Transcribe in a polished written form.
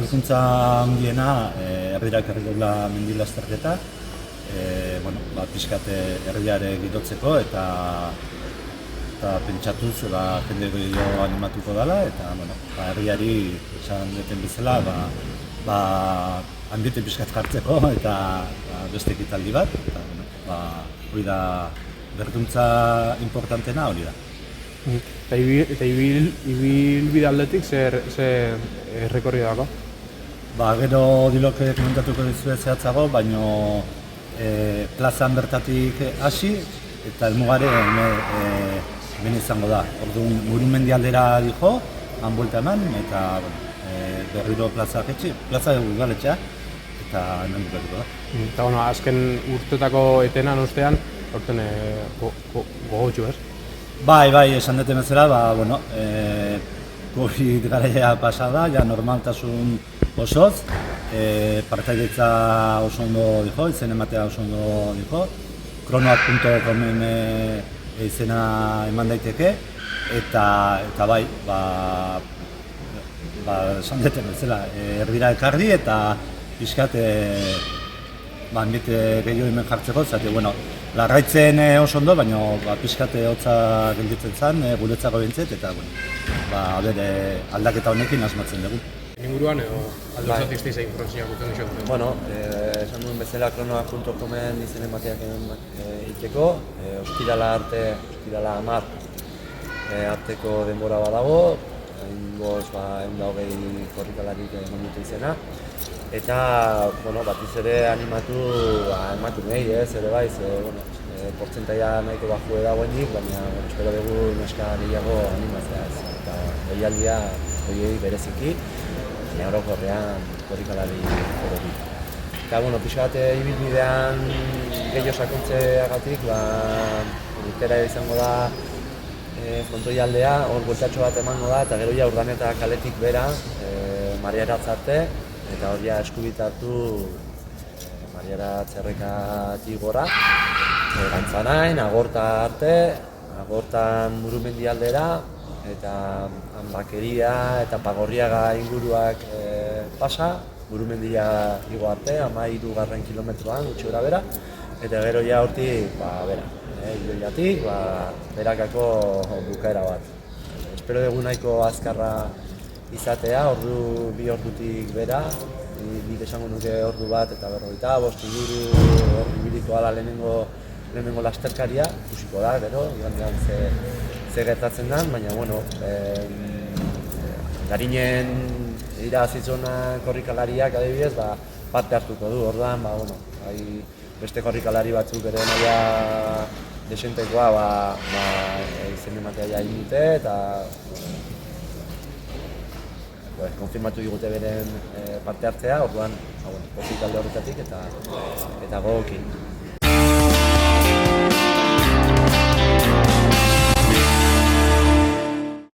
berrikuntza handiena herrira ekarri dugula mendi lasterketa, pixkat herriare gidotzeko eta pentsatuz jende gehiago animatuko dela eta herriari esan duten bezala ambiente pixkat jartzeko eta beste ekitaldi bat eta hori da berrikuntza importantena hori da. Eta ibilbide aldetik zer errekorri dago? Gero dilok komentatuko dizuet zehatzago, baina plazan bertatik hasi eta elmugare hemen izango da. Orduan Murumendi aldera dijo, han buelta eman eta berriro plaza udaletxea eta hemen bukatuko da. Eta azken urtetako etenan ostean, horten gogotxu ez? Bai, esan duten bezala, COVID garaia pasa da, ja normaltasun osoz, partaidetza oso ondo dijo, izen ematea oso ondo dijo, kronoak.comen izena eman daiteke, eta bai, esan duten bezala, erdira ekarri eta pixkat ambiente gehiago hemen jartzeko, zati, larraitzen oso ondo, baina pixkat hotza gelditzen zen, guretzako bintzet, eta aldaketa honekin asmatzen dugu. Inguruan edo aldo zatizti zein informazioak guten duzu? Esan duen bezala kronoak.comen izen emateak iteko, ostirala arteko denbora badago, ingoz 120 korrikalarik eman dute izena. Eta, batiz ere animatu nahi ere bai, portzentaia nahiko bajue dagoenik, baina espero dugu neska gehiago animatzea ez. Eta behialdia horiei bereziki, orokorrean korrikalari horiek. Eta, pixo bat ibilbidean gehiago sakontzeagatik, urtera izango da frontoi aldea, hor bueltatxo bat emango da, eta gero ja Urdaneta kaletik bera, Mariaratz arte, eta hori eskubitartu Mariaratz errekatik gora, Gantzanain, Agorta arte, Agortan Murumendi aldera, eta Bakeria eta Pagorriaga inguruak pasa, Murumendia igo arte, 13 kilometroan, gutxi gora bera, eta gero ja hortik, Iloiatik, berakako bukaera bat. Espero dugu nahiko azkarra izatea, bi ordutik bera, nik esango nuke ordu bat eta 45 inguru ordu ibiliko ala lehenengo lasterkaria, ikusiko da, gero, igandean ze gertatzen den, baina, Garinen irabazitzona korrikalariak adibidez, parte hartuko du, orduan, beste korrikalari batzuk ere naia desentekoa izen ematea jain dute eta konfirmatu digute beren parte hartzea, orduan pozik alde horretatik eta gogokin.